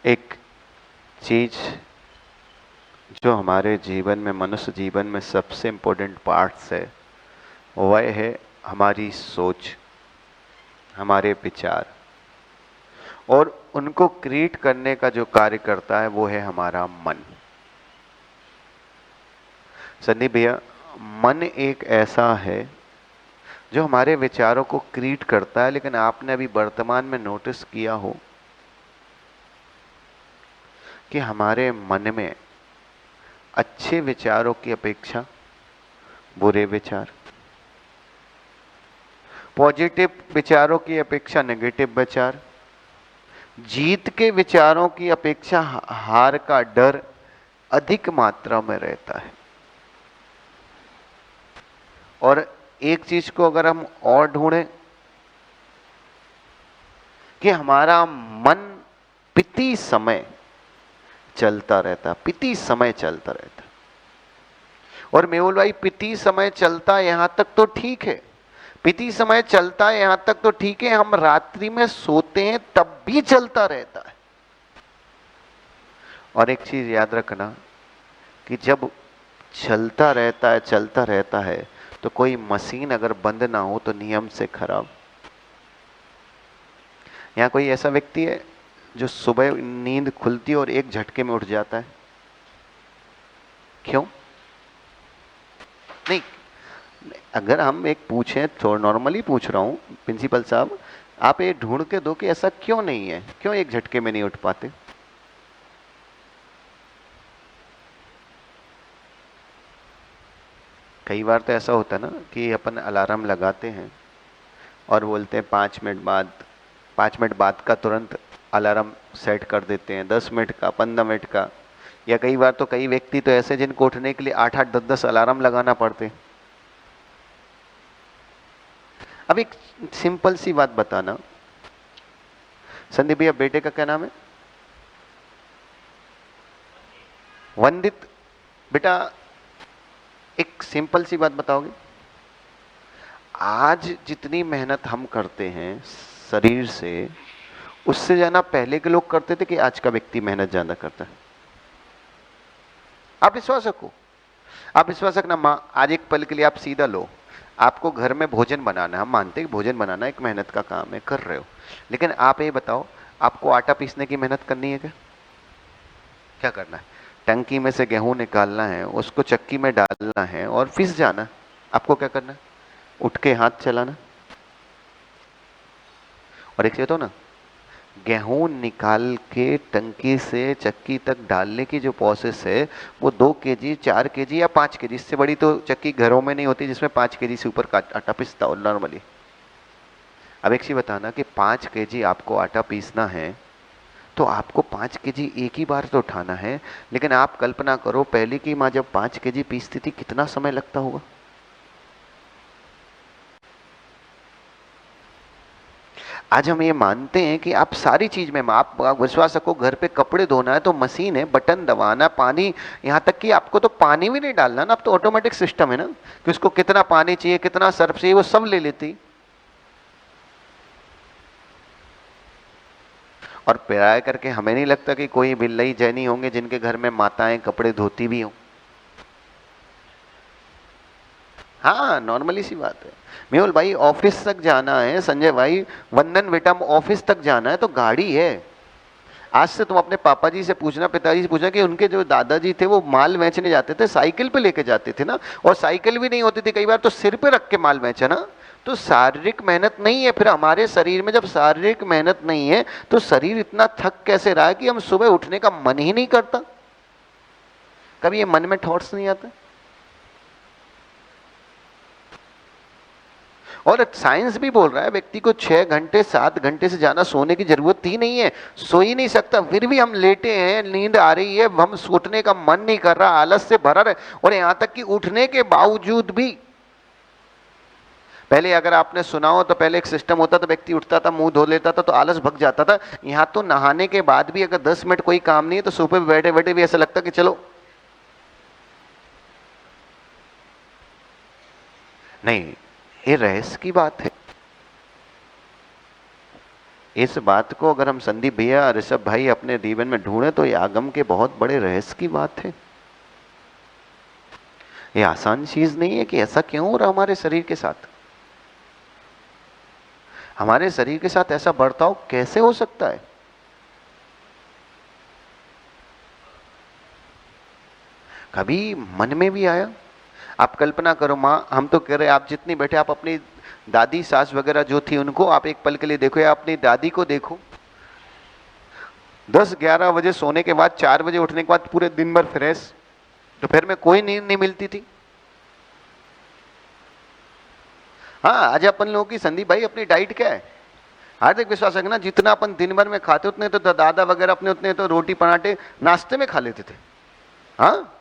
एक चीज जो हमारे जीवन में, मनुष्य जीवन में सबसे इम्पोर्टेंट पार्ट्स है, वह है हमारी सोच, हमारे विचार, और उनको क्रिएट करने का जो कार्य करता है वो है हमारा मन। संदीप भैया, मन एक ऐसा है जो हमारे विचारों को क्रिएट करता है, लेकिन आपने अभी वर्तमान में नोटिस किया हो कि हमारे मन में अच्छे विचारों की अपेक्षा बुरे विचार, पॉजिटिव विचारों की अपेक्षा नेगेटिव विचार, जीत के विचारों की अपेक्षा हार का डर अधिक मात्रा में रहता है। और एक चीज को अगर हम और ढूंढें कि हमारा मन पिति समय चलता रहता, पिति समय चलता रहता। और मेहुल भाई, पिति समय चलता यहां तक तो ठीक है, पिति समय चलता यहां तक तो ठीक है, हम रात्रि में सोते हैं तब भी चलता रहता है। और एक चीज याद रखना कि जब चलता रहता है तो कोई मशीन अगर बंद ना हो तो नियम से खराब। यहां कोई ऐसा व्यक्ति है जो सुबह नींद खुलती है और एक झटके में उठ जाता है? क्यों? नहीं, अगर हम एक पूछें तो नॉर्मली पूछ रहा हूं प्रिंसिपल साहब, आप ये ढूंढ के दो कि ऐसा क्यों नहीं है, क्यों एक झटके में नहीं उठ पाते? कई बार तो ऐसा होता है ना कि अपन अलार्म लगाते हैं और बोलते हैं 5 मिनट बाद, 5 मिनट बाद का तुरंत अलार्म सेट कर देते हैं, 10 मिनट का, 15 मिनट का। या कई बार तो कई व्यक्ति तो ऐसे जिनको उठने के लिए 8-8, 10-10 अलार्म लगाना पड़ते हैं। अब एक सिंपल सी बात बताना, संदीप भैया बेटे का क्या नाम है? वंदित। बेटा एक सिंपल सी बात बताओगे, आज जितनी मेहनत हम करते हैं शरीर से, उससे ज्यादा पहले के लोग करते थे कि आज का व्यक्ति मेहनत ज्यादा करता है? आप विश्वास रखो, आप विश्वास रखना। माँ, आज एक पल के लिए आप सीधा लो, आपको घर में भोजन बनाना है, हम मानते हैं कि भोजन बनाना एक मेहनत का काम है, कर रहे हो, लेकिन आप ये बताओ, आपको आटा पीसने की मेहनत करनी है क्या? क्या करना है? टंकी में से गेहूं निकालना है, उसको चक्की में डालना है और पिस जाना। आपको क्या करना है? उठ के हाथ चलाना। और एक चीज तो ना, गेहूं निकाल के टंकी से चक्की तक डालने की जो प्रोसेस है, वो 2 केजी, 4 केजी या 5 केजी, इससे बड़ी तो चक्की घरों में नहीं होती जिसमें 5 केजी से ऊपर का आटा पिसता हो नॉर्मली। अब एक चीज बताना कि 5 केजी आपको आटा पीसना है तो आपको 5 केजी एक ही बार तो उठाना है, लेकिन आप कल्पना करो पहले की माँ जब 5 केजी पीसती थी कितना समय लगता होगा। आज हम ये मानते हैं कि आप सारी चीज में, आप विश्वास रखो, घर पे कपड़े धोना है तो मशीन है, बटन दबाना, पानी, यहां तक कि आपको तो पानी भी नहीं डालना ना, अब तो ऑटोमेटिक सिस्टम है ना कि उसको कितना पानी चाहिए, कितना सर्फ चाहिए, वो सब ले लेती। और प्राय करके हमें नहीं लगता कि कोई बिल्लई जैनी होंगे जिनके घर में माताएं कपड़े धोती भी हों। हाँ, नॉर्मली सी बात है। मेहुल भाई ऑफिस तक जाना है, संजय भाई, वंदन बेटा ऑफिस तक जाना है तो गाड़ी है। आज से तुम अपने पापा जी से पूछना, पिताजी से पूछना कि उनके जो दादाजी थे वो माल बेचने जाते थे, साइकिल पे लेके जाते थे ना, और साइकिल भी नहीं होती थी कई बार तो सिर पे रख के माल बेचा ना। तो शारीरिक मेहनत नहीं है, फिर हमारे शरीर में जब शारीरिक मेहनत नहीं है तो शरीर इतना थक कैसे रहा है कि हम सुबह उठने का मन ही नहीं करता? कभी ये मन में थॉट्स नहीं आता? और साइंस भी बोल रहा है व्यक्ति को 6 घंटे 7 घंटे से ज्यादा सोने की जरूरत ही नहीं है, सो ही नहीं सकता, फिर भी हम लेटे हैं, नींद आ रही है, हम सोने का मन नहीं कर रहा, आलस से भरा रहे, और यहां तक कि उठने के बावजूद भी, पहले अगर आपने सुना हो तो पहले एक सिस्टम होता था, व्यक्ति उठता था, मुंह धो लेता था तो आलस भग जाता था। यहां तो नहाने के बाद भी अगर 10 मिनट कोई काम नहीं है तो सोफे पे बैठे बैठे भी ऐसा लगता कि चलो। नहीं, ये रहस्य की बात है, इस बात को अगर हम संदीप भैया ऋषभ भाई अपने जीवन में ढूंढे तो ये आगम के बहुत बड़े रहस्य की बात है। ये आसान चीज नहीं है कि ऐसा क्यों हो रहा हमारे शरीर के साथ। हमारे शरीर के साथ ऐसा बर्ताव कैसे हो सकता है? कभी मन में भी आया? आप कल्पना करो मां, हम तो कह रहे आप जितनी बैठे, आप अपनी दादी सास वगैरह जो थी उनको आप एक पल के लिए देखो, या अपनी दादी को देखो। 10-11 बजे सोने के बाद 4 बजे उठने के बाद पूरे दिन भर फ्रेश, दोपहर में कोई नींद नहीं मिलती थी। हाँ, आज अपन लोगों की संदीप भाई अपनी डाइट क्या है? हार्दिक विश्वास रखना, जितना अपन दिन भर में खाते उतने तो दादा वगैरह अपने उतने तो रोटी पराठे नाश्ते में खा लेते थे। हाँ,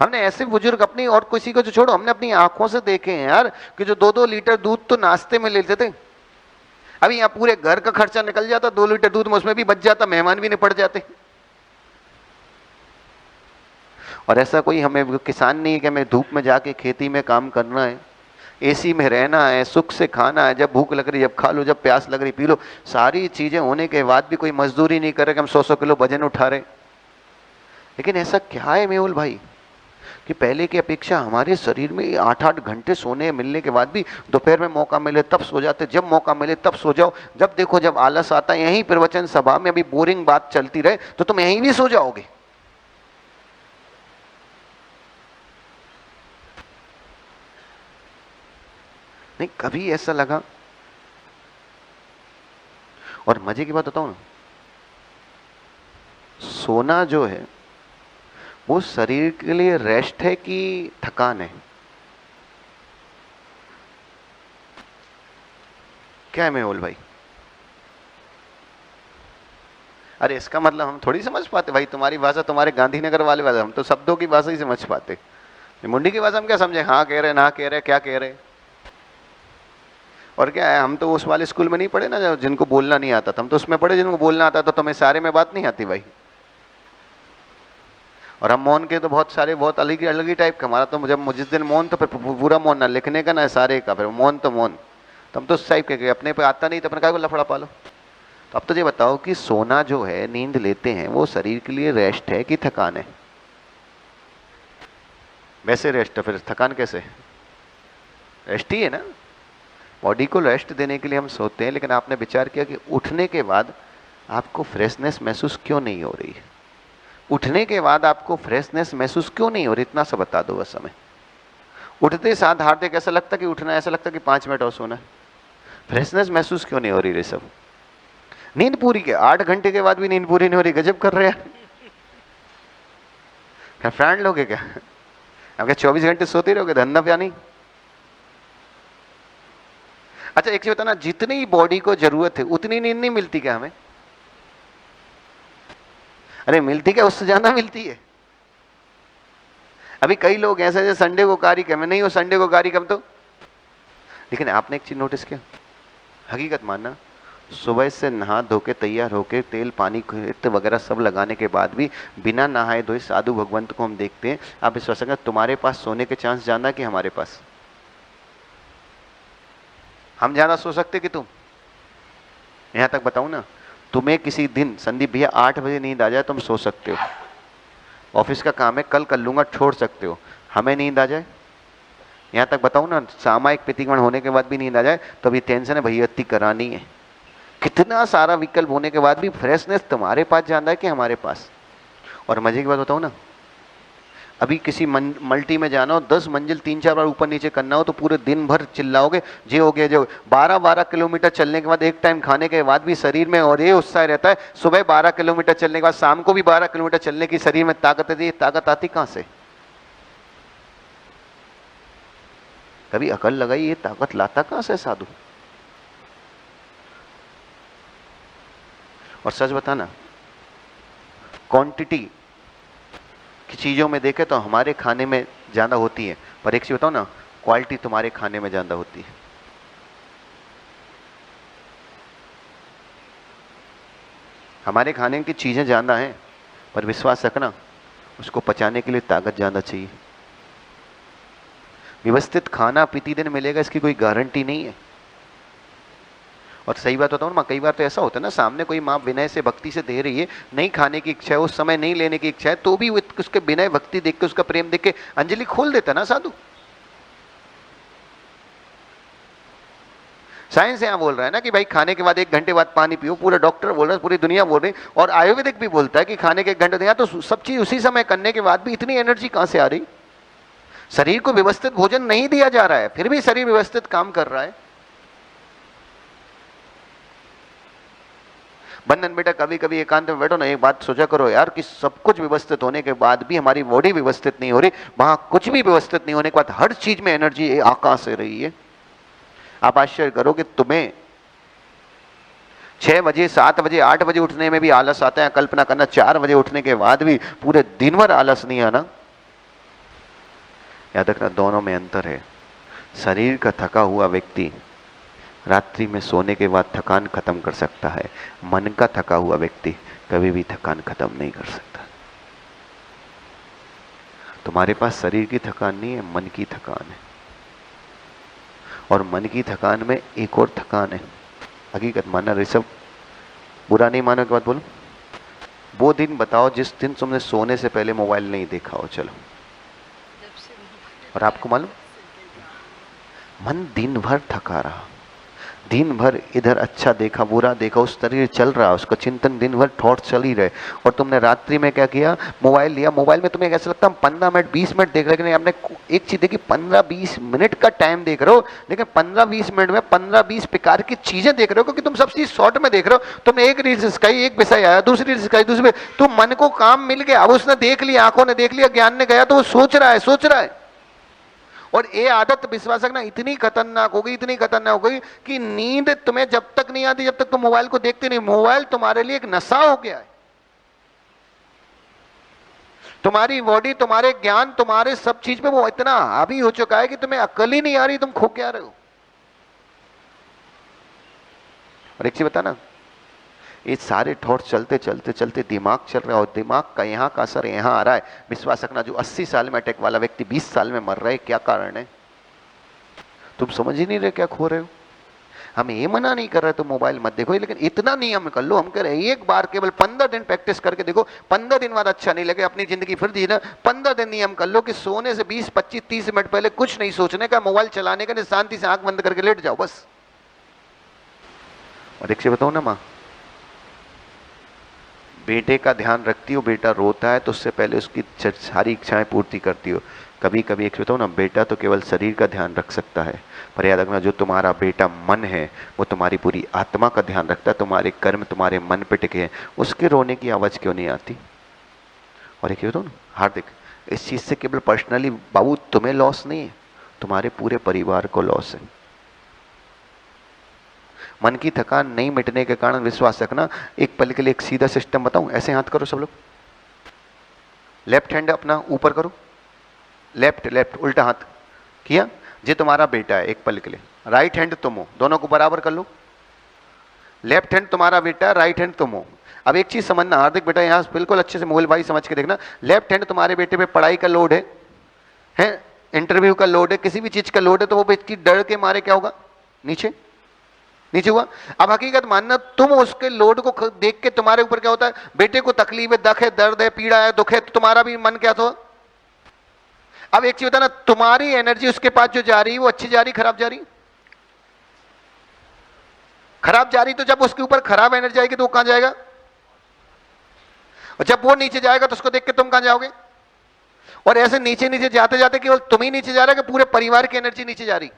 हमने ऐसे बुजुर्ग अपनी, और किसी को जो छोड़ो, हमने अपनी आंखों से देखे हैं यार कि जो 2-2 लीटर दूध तो नाश्ते में लेते थे। अभी यहाँ पूरे घर का खर्चा निकल जाता 2 लीटर दूध में, उसमें भी बच जाता, मेहमान भी निपट जाते। और ऐसा कोई हमें किसान नहीं है कि हमें धूप में जाके खेती में काम करना है, एसी में रहना है, सुख से खाना है, जब भूख लग रही जब खा लो, जब प्यास लग रही पी लो। सारी चीजें होने के बाद भी कोई मजदूरी नहीं करे कि हम 100-100 किलो वजन उठा रहे। लेकिन ऐसा क्या है मेहुल भाई कि पहले की अपेक्षा हमारे शरीर में 8-8 घंटे सोने मिलने के बाद भी दोपहर में मौका मिले तब सो जाते, जब मौका मिले तब सो जाओ, जब देखो जब आलस आता है, यहीं प्रवचन सभा में अभी बोरिंग बात चलती रहे तो तुम यहीं भी सो जाओगे। नहीं, कभी ऐसा लगा? और मजे की बात बताऊं ना, सोना जो है वो शरीर के लिए रेस्ट है कि थकान है? क्या है मेहुल भाई? अरे इसका मतलब हम थोड़ी समझ पाते भाई, तुम्हारी भाषा तुम्हारे गांधीनगर वाले भाषा, हम तो शब्दों की भाषा ही समझ पाते। मुंडी की भाषा हम क्या समझे? हाँ कह रहे, ना कह रहे, क्या कह रहे। और क्या है, हम तो उस वाले स्कूल में नहीं पढ़े ना जिनको बोलना नहीं आता था, हम तो उसमें पढ़े जिनको बोलना आता था। तो तुम्हें सारे में बात नहीं आती भाई। और हम मौन के तो बहुत सारे, बहुत अलग अलग ही टाइप का। हमारा तो जब जिस दिन मौन तो फिर पूरा मौन, ना लिखने का ना सारे का, फिर मौन तो मौन। तो हम तो उस टाइप के, अपने पे आता नहीं तो अपने काय को लफड़ा पालो। तो अब तो ये बताओ कि सोना जो है, नींद लेते हैं, वो शरीर के लिए रेस्ट है कि थकान है? वैसे रेस्ट है, फिर थकान कैसे? रेस्ट ही है ना। बॉडी को रेस्ट देने के लिए हम सोते हैं, लेकिन आपने विचार किया कि उठने के बाद आपको फ्रेशनेस महसूस क्यों नहीं हो रही है? उठने के बाद आपको फ्रेशनेस महसूस क्यों नहीं हो रही? इतना सा बता दो बस हमें। उठते साथ हार्दिक ऐसा लगता कि उठना, ऐसा लगता कि 5 मिनट और सोना। फ्रेशनेस महसूस क्यों नहीं हो रही रे सब? नींद पूरी के 8 घंटे के बाद भी नींद पूरी नहीं हो रही, गजब कर रहे हैं। क्या फ्रेंड लोग है क्या? अब क्या 24 घंटे सोते रहोगे? धंधा क्या नहीं? अच्छा एक चीज बताना, जितनी बॉडी को जरूरत है उतनी नींद नहीं मिलती क्या हमें? अरे मिलती क्या, उससे ज्यादा मिलती है। अभी कई लोग ऐसे जैसे संडे को कार्यक्रम है, नहीं हो संडे को कार्यक्रम तो। लेकिन आपने एक चीज नोटिस किया, हकीकत मानना, सुबह से नहा धो के तैयार होके तेल पानी वगैरह सब लगाने के बाद भी बिना नहाए धोए साधु भगवंत को हम देखते हैं। आप विश्वास करें, तुम्हारे पास सोने के चांस ज्यादा कि हमारे पास? हम ज्यादा सो सकते कि तुम? यहां तक बताऊं ना, तुम्हें किसी दिन संदीप भैया 8 बजे नींद आ जाए तुम सो सकते हो, ऑफिस का काम है कल कर लूंगा छोड़ सकते हो। हमें नींद आ जाए, यहां तक बताऊं ना, सामायिक प्रतिक्रमण होने के बाद भी नींद आ जाए तो अभी टेंशन है भैया करानी है। कितना सारा विकल्प होने के बाद भी फ्रेशनेस तुम्हारे पास ज्यादा है कि हमारे पास? और मजे की बात बताऊं ना, अभी किसी मल्टी में जाना हो, 10 मंजिल 3-4 बार ऊपर नीचे करना हो तो पूरे दिन भर चिल्लाओगे जे हो गया जो। 12-12 किलोमीटर चलने के बाद, एक टाइम खाने के बाद भी शरीर में और ये उत्साह रहता है। सुबह 12 किलोमीटर चलने के बाद शाम को भी 12 किलोमीटर चलने की शरीर में ताकत है। ये ताकत आती कहां से? कभी अकल लगाई, ये ताकत लाता कहां से साधु? और सच बताना, क्वांटिटी की चीजों में देखे तो हमारे खाने में ज्यादा होती है, पर एक चीज बताओ ना, क्वालिटी तुम्हारे खाने में ज्यादा होती है। हमारे खाने की चीजें ज्यादा हैं, पर विश्वास रखना उसको पचाने के लिए ताकत ज्यादा चाहिए। व्यवस्थित खाना प्रतिदिन मिलेगा इसकी कोई गारंटी नहीं है। और सही बात बताऊं ना, कई बार तो ऐसा होता है ना, सामने कोई माँ विनय से भक्ति से दे रही है, नहीं खाने की इच्छा है उस समय, नहीं लेने की इच्छा है, तो भी उसके विनय भक्ति देख के, उसका प्रेम देख के अंजलि खोल देता ना साधु। साइंस यहां बोल रहा है ना कि भाई खाने के बाद 1 घंटे बाद पानी पियो, पूरा डॉक्टर बोल रहा है, पूरी दुनिया बोल रही, और आयुर्वेदिक भी बोलता है कि खाने के 1 घंटे दिया, तो सब चीज उसी समय करने के बाद भी इतनी एनर्जी कहां से आ रही? शरीर को व्यवस्थित भोजन नहीं दिया जा रहा है, फिर भी शरीर व्यवस्थित काम कर रहा है। बंधन बेटा, कभी कभी एकांत में बैठो ना, एक बात सोचा करो यार कि सब कुछ व्यवस्थित होने के बाद भी हमारी बॉडी व्यवस्थित नहीं हो रही, वहां कुछ भी व्यवस्थित नहीं होने के बाद हर चीज में एनर्जी आकाश से रही है। आप आश्चर्य करो कि तुम्हें 6 बजे 7 बजे 8 बजे उठने में भी आलस आता है, कल्पना करना 4 बजे उठने के बाद भी पूरे दिन भर आलस नहीं आना। याद रखना, दोनों में अंतर है। शरीर का थका हुआ व्यक्ति रात्रि में सोने के बाद थकान खत्म कर सकता है, मन का थका हुआ व्यक्ति कभी भी थकान खत्म नहीं कर सकता। तुम्हारे पास शरीर की थकान नहीं है, मन की थकान है, और मन की थकान में एक और थकान है। हकीकत मानना ऋषभ, बुरा नहीं मानो के बाद बोलो, वो दिन बताओ जिस दिन तुमने सोने से पहले मोबाइल नहीं देखा हो, चलो। और आपको मालूम, मन दिन भर थका रहा, दिन भर इधर अच्छा देखा बुरा देखा, उस शरीर चल रहा, उसका चिंतन दिन भर थॉट चल ही रहे, और तुमने रात्रि में क्या किया, मोबाइल लिया। मोबाइल में तुम्हें ऐसा लगता है 15 मिनट 20 मिनट देख रहे, लेकिन आपने एक चीज देखी, 15-20 मिनट का टाइम देख रहे हो, लेकिन 15-20 मिनट में 15-20 प्रकार की चीजें देख रहे हो, क्योंकि तुम सब चीज शॉर्ट में देख रहे हो। तुमने एक रील सिखाई, एक विषय आया, दूसरी रील सिखाई, दूसरे, तो मन को काम मिल गया, अब उसने देख लिया, आंखों ने देख लिया, ज्ञान ने गया, तो वो सोच रहा है। और ये आदत विश्वास रखना इतनी खतरनाक हो गई, इतनी खतरनाक हो गई कि नींद तुम्हें जब तक नहीं आती जब तक तुम मोबाइल को देखते नहीं। मोबाइल तुम्हारे लिए एक नशा हो गया है। तुम्हारी बॉडी, तुम्हारे ज्ञान, तुम्हारे सब चीज पे वो इतना हावी हो चुका है कि तुम्हें अकल ही नहीं आ रही, तुम खो क्या रहे हो। और एक चीज बताना, ये सारे थॉट चलते चलते चलते दिमाग चल रहा है, और दिमाग का यहाँ का असर यहाँ आ रहा है। विश्वास रखना, जो 80 साल में अटैक वाला व्यक्ति 20 साल में मर रहा है, क्या कारण है? तुम समझ ही नहीं रहे क्या खो रहे हो। हम ये मना नहीं कर रहे तुम मोबाइल मत देखो, लेकिन इतना नियम कर लो। हम कह रहे हैं एक बार केवल 15 दिन प्रैक्टिस करके देखो, 15 दिन बाद अच्छा नहीं लगे, अपनी जिंदगी फिर जीना। 15 दिन नियम कर लो कि सोने से 20 25 30 मिनट पहले कुछ नहीं सोचने का, मोबाइल चलाने का नहीं, शांति से आंख बंद करके लेट जाओ बस। और एक चीज बताओ ना माँ, बेटे का ध्यान रखती हो, बेटा रोता है तो उससे पहले उसकी सारी इच्छाएं पूर्ति करती हो। कभी कभी एक बताओ ना, बेटा तो केवल शरीर का ध्यान रख सकता है, पर याद रखना, जो तुम्हारा बेटा मन है वो तुम्हारी पूरी आत्मा का ध्यान रखता है। तुम्हारे कर्म तुम्हारे मन पे टिके हैं, उसके रोने की आवाज क्यों नहीं आती? और एक बताओ ना हार्दिक, इस चीज से केवल पर्सनली बाबू तुम्हें लॉस नहीं है, तुम्हारे पूरे परिवार को लॉस है। मन की थकान नहीं मिटने के कारण विश्वास रखना, एक पल के लिए एक सीधा सिस्टम बताऊं, ऐसे हाथ करो सब लोग, लेफ्ट हैंड अपना ऊपर करो, लेफ्ट उल्टा हाथ किया। जे तुम्हारा बेटा है, एक पल के लिए राइट हैंड तुम हो, दोनों को बराबर कर लो। लेफ्ट हैंड तुम्हारा बेटा है, राइट हैंड तुम हो। अब एक चीज समझना हार्दिक बेटा, यहां बिल्कुल अच्छे से मोहल भाई समझ के देखना, लेफ्ट हैंड तुम्हारे बेटे पे पढ़ाई का लोड है, इंटरव्यू का लोड है, किसी भी चीज का लोड है, तो वो बेटी डर के मारे क्या होगा, नीचे हुआ। अब हकीकत मानना, तुम उसके लोड को देख के तुम्हारे ऊपर क्या होता है, बेटे को तकलीफ है, दख है, दर्द है, पीड़ा है, दुख है, तो तुम्हारा भी मन क्या था। अब एक चीज बताना, तुम्हारी एनर्जी उसके पास जो जा रही है वो अच्छी जा रही, खराब जा रही? खराब जा रही, तो जब उसके ऊपर खराब एनर्जी आएगी तो वो कहां जाएगा, और जब वो नीचे जाएगा तो उसको देख के तुम कहां जाओगे। और ऐसे नीचे नीचे जाते जाते केवल तुम ही नीचे जा रहे हो कि पूरे परिवार की एनर्जी नीचे जा रही,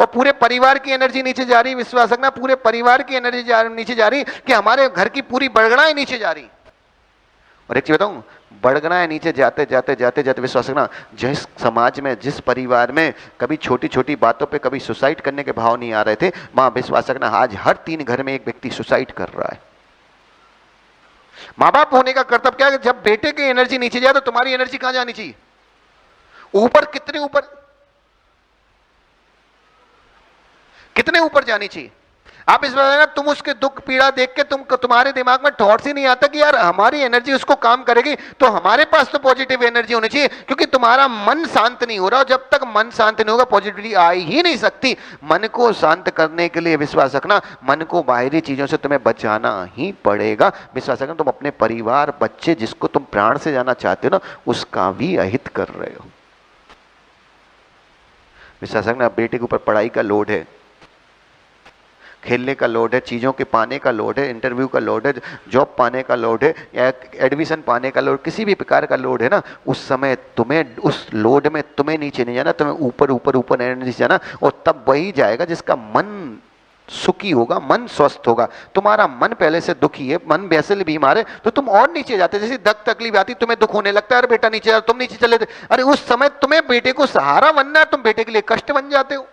और पूरे परिवार की एनर्जी नीचे जा रही। विश्वास रखना, पूरे परिवार की एनर्जी नीचे जा रही कि हमारे घर की पूरी बड़गड़ाएं नीचे जा रही। और एक चीज बताऊं, बड़गड़ाएं नीचे जाते जाते जाते जाते विश्वास रखना, जिस समाज में, जिस परिवार में कभी छोटी छोटी बातों पे कभी सुसाइड करने के भाव नहीं आ रहे थे, मां विश्वास रखना आज हर 3 घर में एक व्यक्ति सुसाइड कर रहा है। मां बाप होने का कर्तव्य क्या है, जब बेटे की एनर्जी नीचे जाए तो तुम्हारी एनर्जी कहां जानी चाहिए, ऊपर। कितने ऊपर जानी चाहिए। आप इस बार तुम उसके दुख पीड़ा देख के तुम्हारे दिमाग में थॉट्स ही नहीं आता कि यार हमारी एनर्जी उसको काम करेगी, तो हमारे पास तो पॉजिटिव एनर्जी होनी चाहिए, क्योंकि तुम्हारा मन शांत नहीं हो रहा। और जब तक मन शांत नहीं होगा, पॉजिटिविटी आ ही नहीं सकती। मन को शांत करने के लिए विश्वास रखना, मन को बाहरी चीजों से तुम्हें बचाना ही पड़ेगा। विश्वास रखना, तुम अपने परिवार, बच्चे, जिसको तुम प्राण से जाना चाहते हो ना, उसका भी अहित कर रहे हो। विश्वास रखना, बेटे के ऊपर पढ़ाई का लोड है, खेलने का लोड है, चीज़ों के पाने का लोड है, इंटरव्यू का लोड है, जॉब पाने का लोड है, या एडमिशन पाने का लोड, किसी भी प्रकार का लोड है ना, उस समय तुम्हें उस लोड में तुम्हें नीचे नहीं जाना, तुम्हें ऊपर ऊपर ऊपर एनर्जी जाना, और तब वही जाएगा जिसका मन सुखी होगा, मन स्वस्थ होगा। तुम्हारा मन पहले से दुखी है, मन वैसे बीमार है, तो तुम और नीचे जाते। जैसे दर्द तकलीफ आती, तुम्हें दुख होने लगता है, अरे बेटा नीचे जा, तुम नीचे चले थे, अरे उस समय तुम्हें बेटे को सहारा बनना है, तुम बेटे के लिए कष्ट बन जाते हो।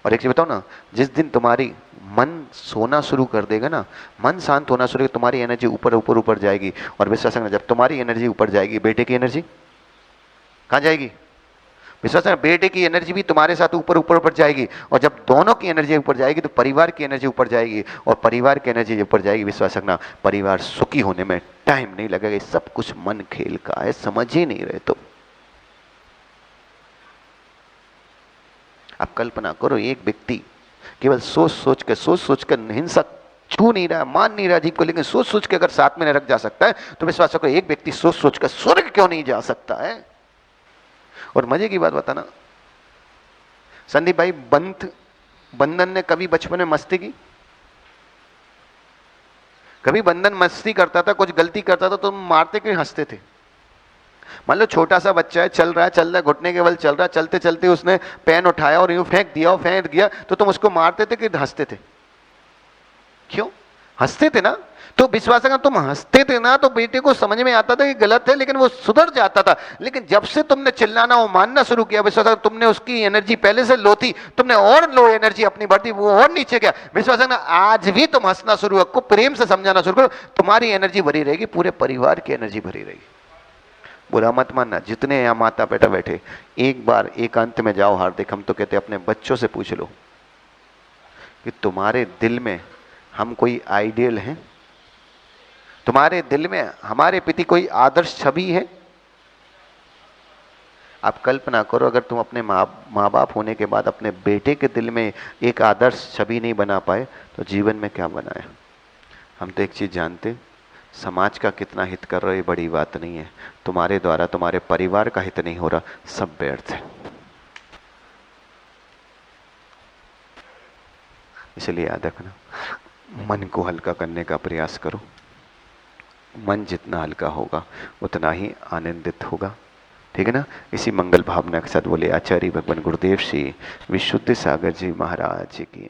और एक चीज बताओ ना, जिस दिन तुम्हारी मन सोना शुरू कर देगा ना, मन शांत होना शुरू, तुम्हारी एनर्जी ऊपर ऊपर ऊपर जाएगी। और विश्वास रखना, जब तुम्हारी एनर्जी ऊपर जाएगी, बेटे की एनर्जी कहां जाएगी? विश्वास रखना, बेटे की एनर्जी भी तुम्हारे साथ ऊपर ऊपर ऊपर जाएगी। और जब दोनों की एनर्जी ऊपर जाएगी तो परिवार की एनर्जी ऊपर जाएगी, और परिवार की एनर्जी ऊपर जाएगी, विश्वास रखना, परिवार सुखी होने में टाइम नहीं लगेगा। सब कुछ मन खेल का है, समझ ही नहीं रहे। तो आप कल्पना करो, एक व्यक्ति केवल सोच सोच कर हिंसा छू नहीं रहा, मान नहीं रहा जीव को, लेकिन सोच सोच के अगर साथ में नरक जा सकता है, तो विश्वास करो एक व्यक्ति सोच सोच कर स्वर्ग क्यों नहीं जा सकता है। और मजे की बात बताना, संदीप भाई बंधन ने कभी बचपन में मस्ती की? कभी बंधन मस्ती करता था, कुछ गलती करता था तो तुम मारते क्यों, हंसते थे? मान लो छोटा सा बच्चा है, चल रहा है, घुटने के बल चल रहा है, चलते चलते उसने पेन उठाया और यूं फेंक दिया, तो तुम उसको मारते थे कि हंसते थे? क्यों हंसते थे ना? तो विश्वास रखना, तुम हंसते थे ना, तो बेटे को समझ में आता था कि गलत है, लेकिन वो सुधर जाता था। लेकिन जब से तुमने चिल्लाना और मानना शुरू किया, विश्वास रखना, तुमने उसकी एनर्जी पहले से लो थी, तुमने और लो एनर्जी अपनी बढ़ती, वो और नीचे गया। विश्वास रखना, आज भी तुम हंसना शुरू करो, प्रेम से समझाना शुरू करो, तुम्हारी एनर्जी भरी रहेगी, पूरे परिवार की एनर्जी भरी रहेगी। बुरा मत मानना, जितने यहाँ माता पिता बैठे, एक बार एकांत में जाओ हार्दिक, हम तो कहते अपने बच्चों से पूछ लो कि तुम्हारे दिल में हम कोई आइडियल हैं? तुम्हारे दिल में हमारे प्रति कोई आदर्श छवि है? आप कल्पना करो, अगर तुम अपने माँ बाप होने के बाद अपने बेटे के दिल में एक आदर्श छवि नहीं बना पाए, तो जीवन में क्या बनाए? हम तो एक चीज जानते, समाज का कितना हित कर रहे हो ये बड़ी बात नहीं है, तुम्हारे द्वारा तुम्हारे परिवार का हित नहीं हो रहा, सब व्यर्थ है। इसलिए याद रखना, मन को हल्का करने का प्रयास करो। मन जितना हल्का होगा उतना ही आनंदित होगा, ठीक है ना? इसी मंगल भावना के साथ बोले आचार्य भगवान गुरुदेव श्री विशुद्ध सागर जी महाराज की।